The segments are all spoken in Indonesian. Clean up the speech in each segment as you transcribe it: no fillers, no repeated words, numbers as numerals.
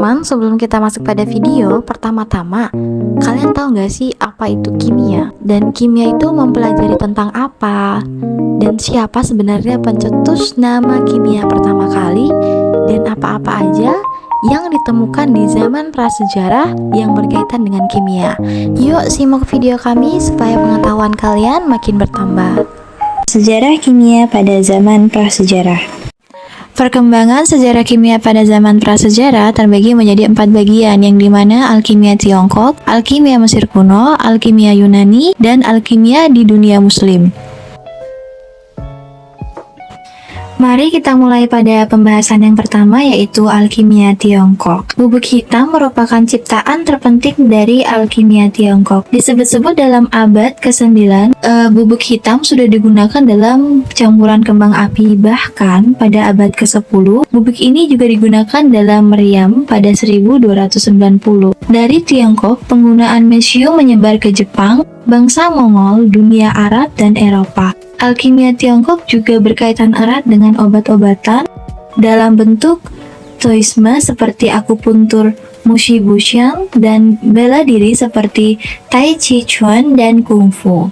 teman-teman, sebelum kita masuk pada video, pertama-tama, kalian tahu nggak sih apa itu kimia? Dan kimia itu mempelajari tentang apa? Dan siapa sebenarnya pencetus nama kimia pertama kali? Dan apa-apa aja yang ditemukan di zaman prasejarah yang berkaitan dengan kimia? Yuk simak video kami supaya pengetahuan kalian makin bertambah. Sejarah kimia pada zaman prasejarah. Perkembangan sejarah kimia pada zaman prasejarah terbagi menjadi 4 bagian, yang dimana alkimia Tiongkok, alkimia Mesir kuno, alkimia Yunani, dan alkimia di dunia Muslim. Mari kita mulai pada pembahasan yang pertama, yaitu alkimia Tiongkok. Bubuk hitam merupakan ciptaan terpenting dari alkimia Tiongkok. Disebut-sebut dalam abad ke-9, bubuk hitam sudah digunakan dalam campuran kembang api. Bahkan pada abad ke-10, bubuk ini juga digunakan dalam meriam pada 1290. Dari Tiongkok, penggunaan mesium menyebar ke Jepang, bangsa Mongol, dunia Arab, dan Eropa. Alkimia Tiongkok juga berkaitan erat dengan obat-obatan dalam bentuk Taoisme seperti akupuntur Mushi Bushan dan bela diri seperti Tai Chi Chuan dan Kung Fu.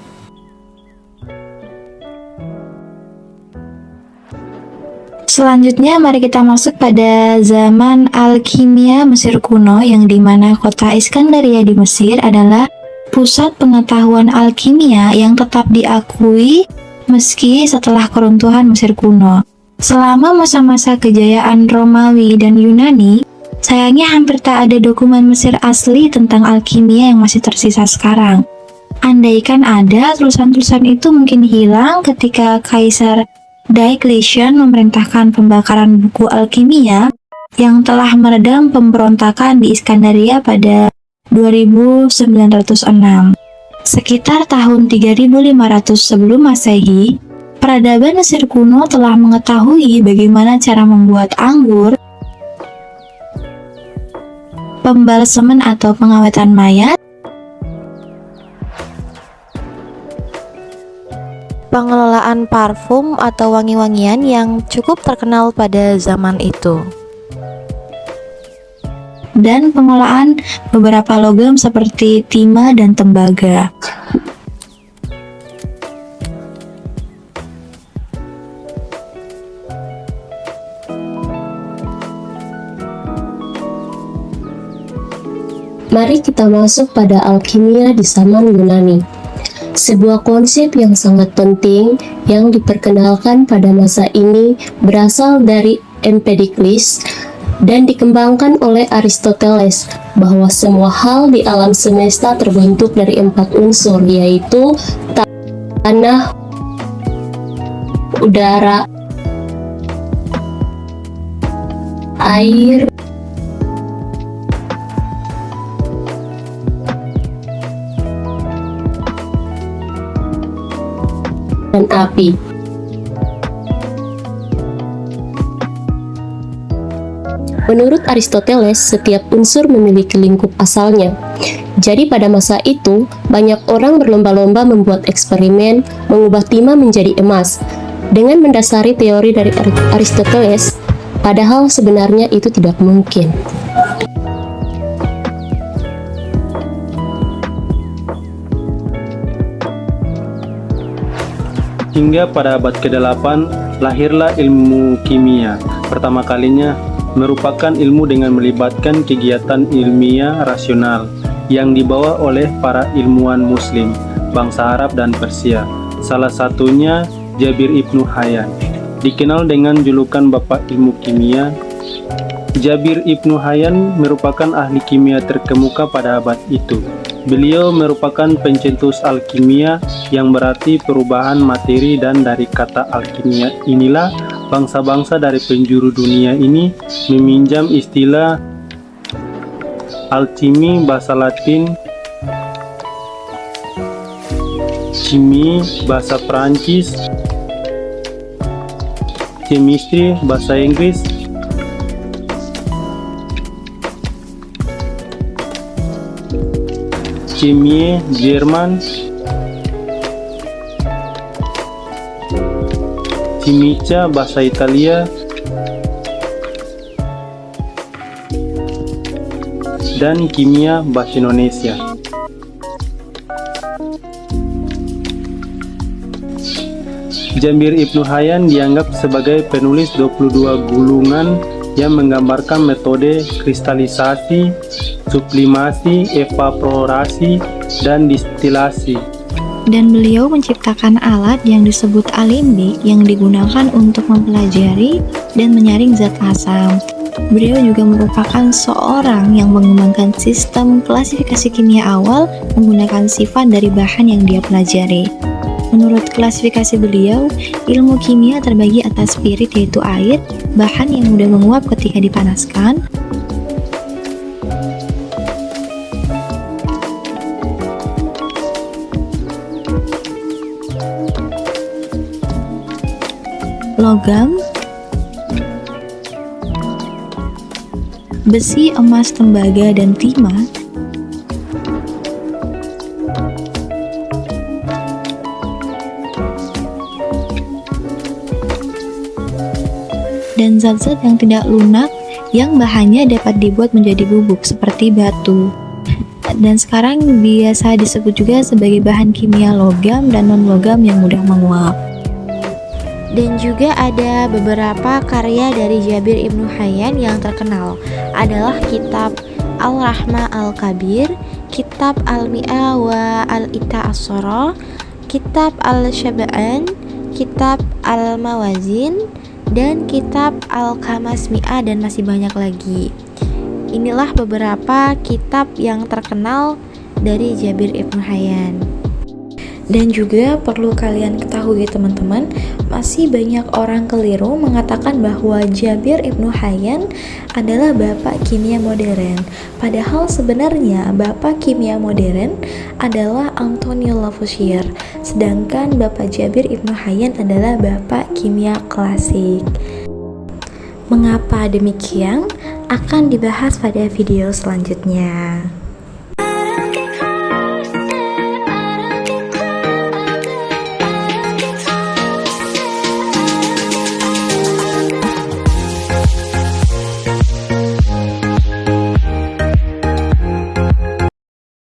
Selanjutnya, mari kita masuk pada zaman alkimia Mesir kuno, yang dimana kota Iskandaria di Mesir adalah pusat pengetahuan alkimia yang tetap diakui meski setelah keruntuhan Mesir kuno. Selama masa-masa kejayaan Romawi dan Yunani, sayangnya hampir tak ada dokumen Mesir asli tentang alkimia yang masih tersisa sekarang. Andaikan ada, tulisan-tulisan itu mungkin hilang ketika Kaisar Diocletian memerintahkan pembakaran buku alkimia yang telah meredam pemberontakan di Iskandaria pada 2906. Sekitar tahun 3500 sebelum Masehi, peradaban Mesir kuno telah mengetahui bagaimana cara membuat anggur, pembalseman atau pengawetan mayat, pengelolaan parfum atau wangi-wangian yang cukup terkenal pada zaman itu, dan pengelolaan beberapa logam seperti timah dan tembaga. Mari kita masuk pada alkimia di zaman Yunani. Sebuah konsep yang sangat penting yang diperkenalkan pada masa ini berasal dari Empedocles dan dikembangkan oleh Aristoteles, bahwa semua hal di alam semesta terbentuk dari 4 unsur, yaitu tanah, udara, air, dan api. Menurut Aristoteles, setiap unsur memiliki lingkup asalnya. Jadi pada masa itu, banyak orang berlomba-lomba membuat eksperimen mengubah timah menjadi emas dengan mendasari teori dari Aristoteles, padahal sebenarnya itu tidak mungkin. Hingga pada abad ke-8, lahirlah ilmu kimia. Pertama kalinya merupakan ilmu dengan melibatkan kegiatan ilmiah rasional yang dibawa oleh para ilmuwan Muslim, bangsa Arab dan Persia. Salah satunya Jabir Ibnu Hayyan, dikenal dengan julukan Bapak Ilmu Kimia. Jabir Ibnu Hayyan merupakan ahli kimia terkemuka pada abad itu. Beliau merupakan pencetus alkimia, yang berarti perubahan materi, dan dari kata alkimia inilah bangsa-bangsa dari penjuru dunia ini meminjam istilah alchemy bahasa Latin, chimie bahasa Prancis, chemistry bahasa Inggris, chimie Jerman, chimica bahasa Italia, dan Kimia Bahasa Indonesia. Jabir Ibnu Hayyan dianggap sebagai penulis 22 gulungan yang menggambarkan metode kristalisasi, sublimasi, evaporasi, dan distilasi. Dan beliau menciptakan alat yang disebut alimbik yang digunakan untuk mempelajari dan menyaring zat asam. Beliau juga merupakan seorang yang mengembangkan sistem klasifikasi kimia awal menggunakan sifat dari bahan yang dia pelajari. Menurut klasifikasi beliau, ilmu kimia terbagi atas spirit yaitu air, bahan yang mudah menguap ketika dipanaskan, logam, besi, emas, tembaga, dan timah, dan zat-zat yang tidak lunak yang bahannya dapat dibuat menjadi bubuk seperti batu. Dan sekarang biasa disebut juga sebagai bahan kimia logam dan non-logam yang mudah menguap. Dan juga ada beberapa karya dari Jabir Ibnu Hayyan yang terkenal adalah kitab Al-Rahma Al-Kabir, kitab Al-Mi'a wa Al-Ita As-Sora, kitab Al-Syaba'an, kitab Al-Mawazin, dan kitab Al-Khamas Mi'ah, dan masih banyak lagi. Inilah beberapa kitab yang terkenal dari Jabir Ibnu Hayyan. Dan juga perlu kalian ketahui teman-teman, masih banyak orang keliru mengatakan bahwa Jabir Ibnu Hayyan adalah bapak kimia modern. Padahal sebenarnya bapak kimia modern adalah Antonio Lavoisier, sedangkan bapak Jabir Ibnu Hayyan adalah bapak kimia klasik. Mengapa demikian? Akan dibahas pada video selanjutnya.